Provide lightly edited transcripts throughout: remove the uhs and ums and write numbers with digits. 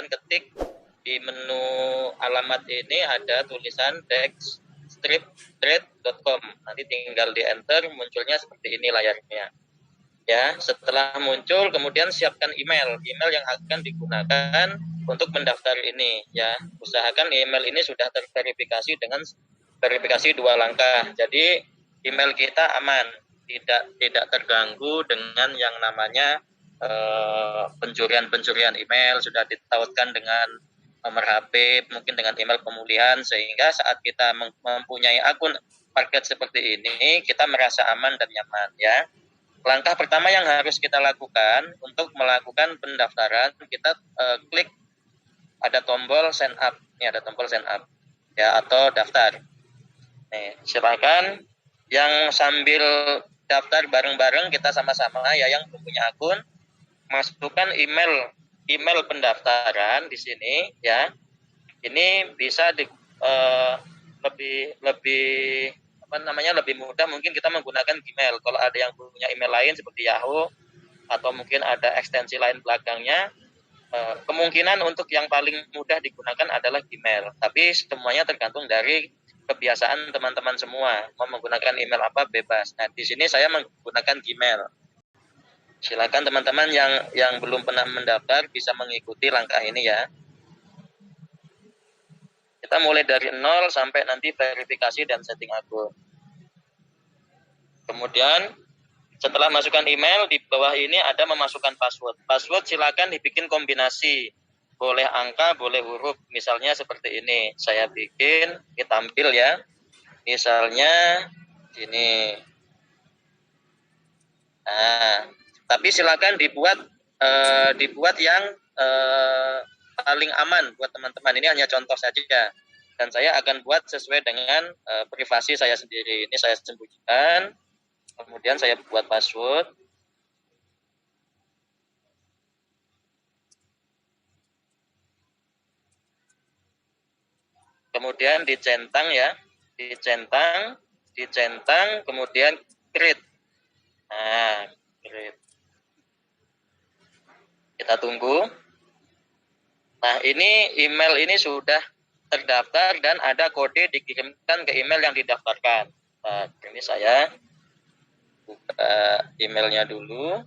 kemudian ketik di menu alamat ini ada tulisan dexstriptrade.com. Nanti tinggal di enter, munculnya seperti ini layarnya. Ya, setelah muncul kemudian siapkan email yang akan digunakan untuk mendaftar ini ya. Usahakan email ini sudah terverifikasi dengan verifikasi 2 langkah. Jadi email kita aman, tidak terganggu dengan yang namanya pencurian email, sudah ditautkan dengan nomor HP, mungkin dengan email pemulihan, sehingga saat kita mempunyai akun market seperti ini kita merasa aman dan nyaman ya. Langkah pertama yang harus kita lakukan untuk melakukan pendaftaran, kita klik ada tombol sign up. Ini ada tombol sign up ya, atau daftar. Nih, silakan yang sambil daftar bareng-bareng kita sama-sama ya, yang belum punya akun masukkan email pendaftaran di sini ya. Ini bisa lebih mudah mungkin kita menggunakan Gmail. Kalau ada yang punya email lain seperti Yahoo atau mungkin ada ekstensi lain belakangnya, kemungkinan untuk yang paling mudah digunakan adalah Gmail. Tapi semuanya tergantung dari kebiasaan teman-teman semua. Mau menggunakan email apa bebas. Nah, di sini saya menggunakan Gmail. Silakan teman-teman yang belum pernah mendaftar bisa mengikuti langkah ini ya. Kita mulai dari 0 sampai nanti verifikasi dan setting akun. Kemudian setelah masukkan email, di bawah ini ada memasukkan password. Password silakan dibikin kombinasi. Boleh angka, boleh huruf. Misalnya seperti ini. Saya bikin, tampil ya. Misalnya ini. Nah, tapi silakan dibuat yang paling aman buat teman-teman. Ini hanya contoh saja. Dan saya akan buat sesuai dengan privasi saya sendiri. Ini saya sembunyikan. Kemudian saya buat password. Kemudian dicentang ya. Dicentang, kemudian create. Nah, create. Kita tunggu. Nah, ini email ini sudah terdaftar dan ada kode dikirimkan ke email yang didaftarkan. Nah, ini saya buka emailnya dulu.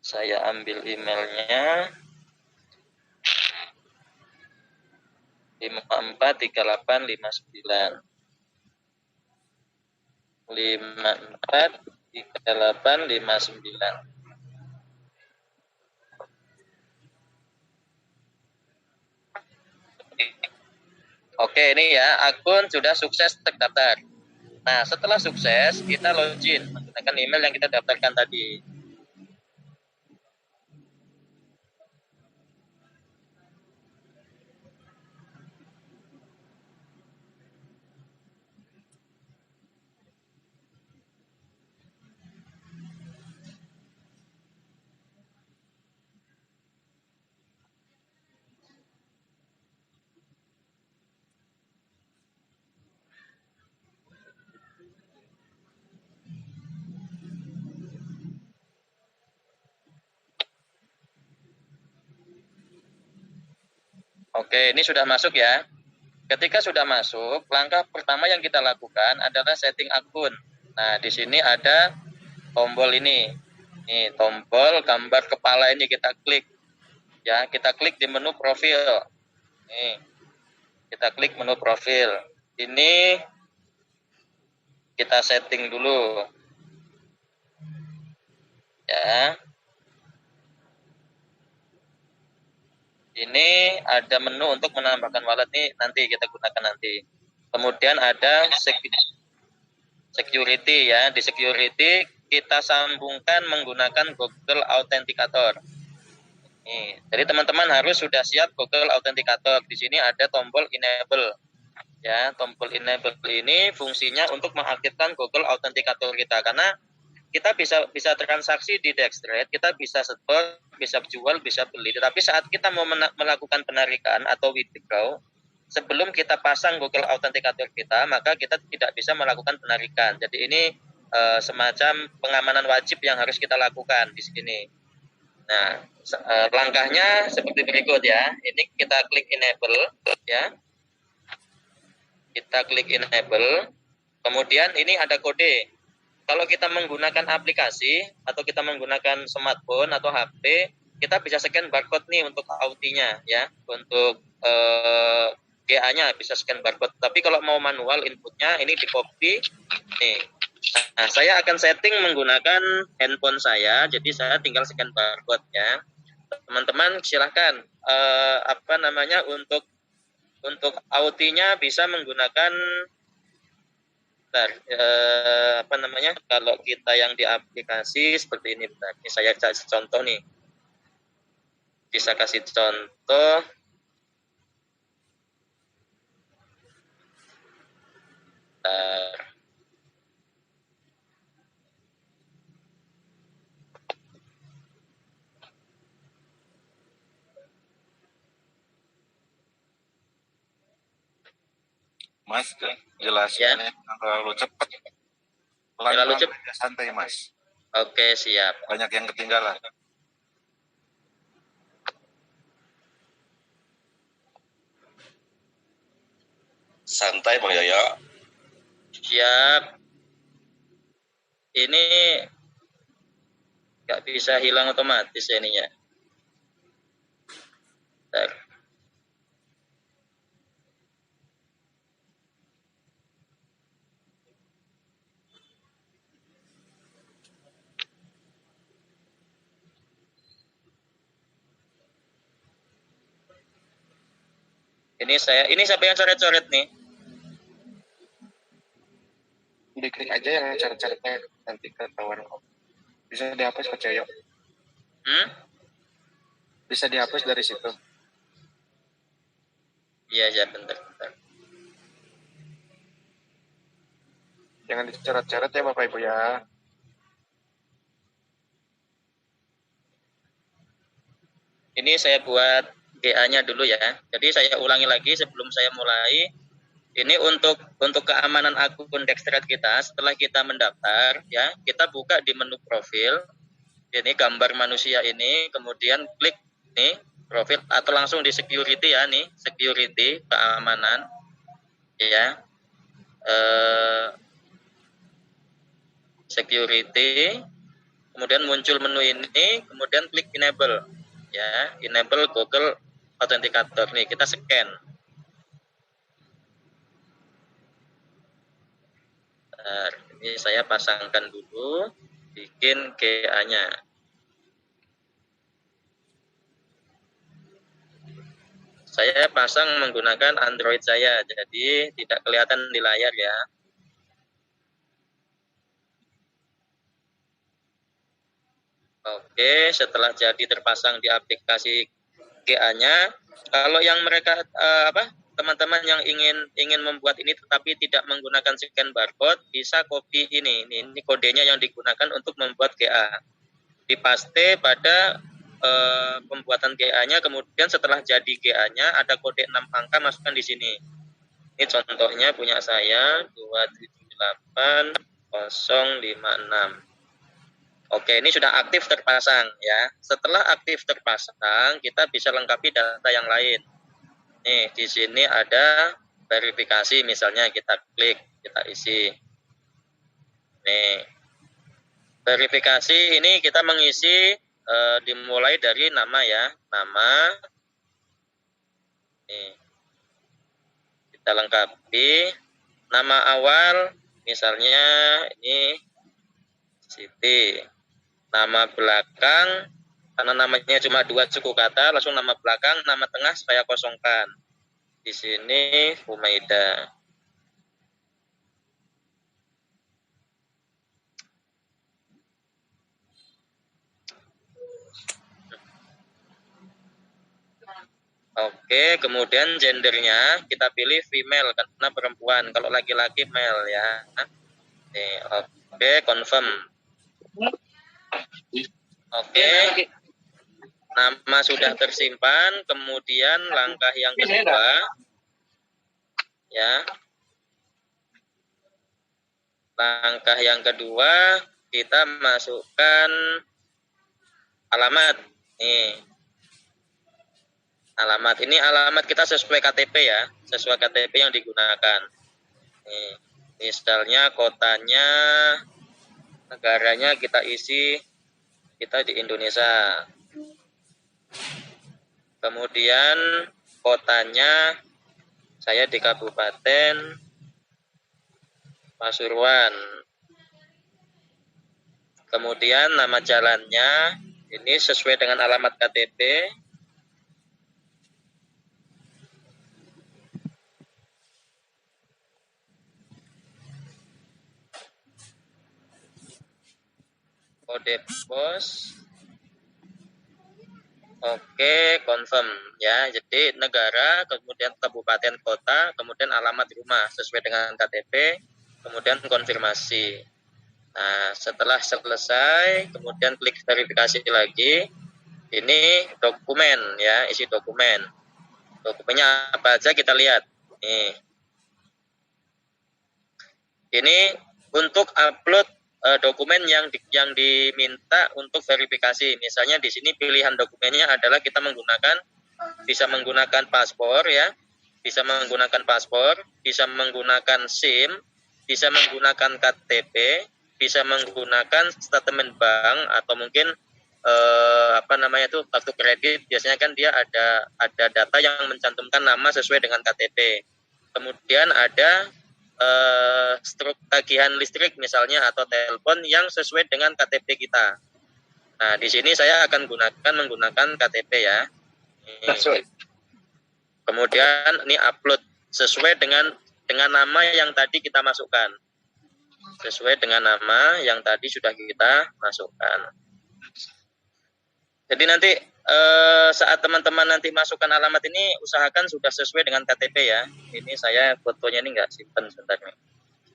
Saya ambil emailnya 543859 543859. Oke, ini ya, akun sudah sukses terdaftar. Nah, setelah sukses, kita login menggunakan email yang kita daftarkan tadi. Oke, ini sudah masuk ya. Ketika sudah masuk, langkah pertama yang kita lakukan adalah setting akun. Nah, di sini ada tombol ini. Nih, tombol gambar kepala ini kita klik. Ya, kita klik di menu profil. Nih, kita klik menu profil. Ini kita setting dulu. Ya. Ini ada menu untuk menambahkan wallet nih, nanti kita gunakan nanti. Kemudian ada security ya. Di security kita sambungkan menggunakan Google Authenticator. Nih, jadi teman-teman harus sudah siap Google Authenticator. Di sini ada tombol enable. Ya, tombol enable ini fungsinya untuk mengaktifkan Google Authenticator kita, karena kita bisa transaksi di Dextrade, kita bisa setor, bisa jual, bisa beli. Tetapi saat kita mau melakukan penarikan atau withdraw, sebelum kita pasang Google Authenticator kita, maka kita tidak bisa melakukan penarikan. Jadi ini semacam pengamanan wajib yang harus kita lakukan di sini. Nah, langkahnya seperti berikut ya. Ini kita klik enable ya. Kita klik enable. Kemudian ini ada kode. Kalau kita menggunakan aplikasi atau kita menggunakan smartphone atau HP, kita bisa scan barcode nih untuk autinya ya. Untuk GA-nya bisa scan barcode. Tapi kalau mau manual inputnya ini di copy nih. Nah, saya akan setting menggunakan handphone saya, jadi saya tinggal scan barcode ya. Teman-teman silahkan untuk autinya bisa menggunakan kalau kita yang di aplikasi seperti ini. Bentar, ini saya kasih contoh nih. Bisa kasih contoh. Bentar. Mas, jelasnya terlalu cepat. Terlalu cepat. Santai, Mas. Oke, siap. Banyak yang ketinggalan. Santai, Bang Yaya. Siap. Ini nggak bisa hilang otomatis ininya. Bentar. Ini siapa yang coret-coret nih? Diklik aja yang coret-coretnya nanti ketahuan. Bisa dihapus Pak Coyo. Bisa dihapus dari situ. Iya, bentar. Jangan dicoret-coret ya Bapak Ibu ya. Ini saya buat GA-nya dulu ya. Jadi saya ulangi lagi sebelum saya mulai. Ini untuk keamanan akun Dextrat kita, setelah kita mendaftar ya, kita buka di menu profil. Ini gambar manusia ini, kemudian klik nih profil atau langsung di security ya nih, security keamanan ya. Security, kemudian muncul menu ini, kemudian klik enable ya, enable Google Authenticator nih, kita scan. Nah, ini saya pasangkan dulu, bikin GA-nya. Saya pasang menggunakan Android saya, jadi tidak kelihatan di layar ya. Oke, setelah jadi terpasang di aplikasi GA-nya, kalau yang mereka teman-teman yang ingin membuat ini tetapi tidak menggunakan scan barcode, bisa copy ini kodenya yang digunakan untuk membuat GA. Dipaste pada pembuatan GA-nya, kemudian setelah jadi GA-nya ada kode 6 angka, masukkan di sini. Ini contohnya punya saya 278056. Oke, ini sudah aktif terpasang ya. Setelah aktif terpasang, kita bisa lengkapi data yang lain. Nih, di sini ada verifikasi, misalnya kita klik, kita isi. Nih, verifikasi ini kita mengisi dimulai dari nama ya, nama. Nih, kita lengkapi nama awal, misalnya ini Siti. Nama belakang, karena namanya cuma 2 suku kata, langsung nama belakang, nama tengah saya kosongkan. Di sini Humaida. Oke, kemudian gendernya kita pilih female karena perempuan. Kalau laki-laki male ya. Oke, confirm. Oke, nama sudah tersimpan. Kemudian langkah yang kedua, ya. Langkah yang kedua, kita masukkan alamat. Nih, alamat. Ini alamat kita sesuai KTP ya, sesuai KTP yang digunakan. Nih, misalnya kotanya, negaranya kita isi, kita di Indonesia. Kemudian kotanya, saya di Kabupaten Pasuruan. Kemudian nama jalannya, ini sesuai dengan alamat KTP. Kode pos. Oke, confirm ya. Jadi negara, kemudian kabupaten kota, kemudian alamat rumah sesuai dengan KTP, kemudian konfirmasi. Nah, setelah selesai, kemudian klik verifikasi lagi. Ini dokumen ya, isi dokumen. Dokumennya apa aja kita lihat. Nih. Ini untuk upload dokumen yang diminta untuk verifikasi. Misalnya di sini pilihan dokumennya adalah kita bisa menggunakan paspor ya, bisa menggunakan paspor, bisa menggunakan SIM, bisa menggunakan KTP, bisa menggunakan statement bank atau mungkin kartu kredit. Biasanya kan dia ada data yang mencantumkan nama sesuai dengan KTP. Kemudian ada struk tagihan listrik misalnya atau telepon yang sesuai dengan KTP kita. Nah, di sini saya akan menggunakan KTP ya. Kemudian ini upload sesuai dengan nama yang tadi kita masukkan. Sesuai dengan nama yang tadi sudah kita masukkan. Jadi nanti saat teman-teman nanti masukkan alamat ini, usahakan sudah sesuai dengan KTP ya. Ini saya fotonya ini nggak simpen sebentar nih.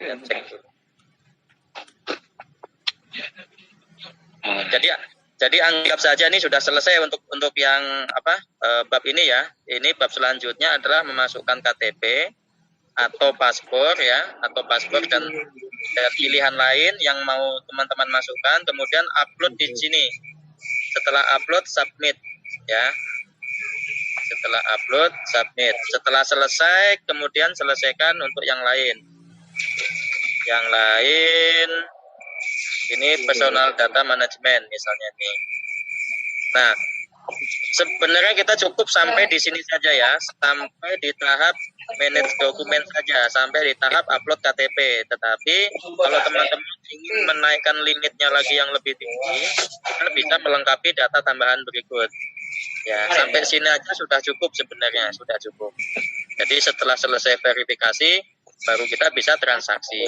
Saya cek dulu. Jadi anggap saja ini sudah selesai untuk yang bab ini ya. Ini bab selanjutnya adalah memasukkan KTP atau paspor ya, atau paspor dan pilihan lain yang mau teman-teman masukkan, kemudian upload di sini. Setelah upload, submit ya. Setelah upload, submit. Setelah selesai, kemudian selesaikan untuk yang lain. Yang lain ini personal data management misalnya nih. Nah, sebenarnya kita cukup sampai di sini saja ya, sampai di tahap manage dokumen saja, sampai di tahap upload KTP. Tetapi kalau teman-teman ingin menaikkan limitnya lagi yang lebih tinggi, kita bisa melengkapi data tambahan berikut. Ya, sampai sini aja sudah cukup sebenarnya, sudah cukup. Jadi setelah selesai verifikasi, baru kita bisa transaksi.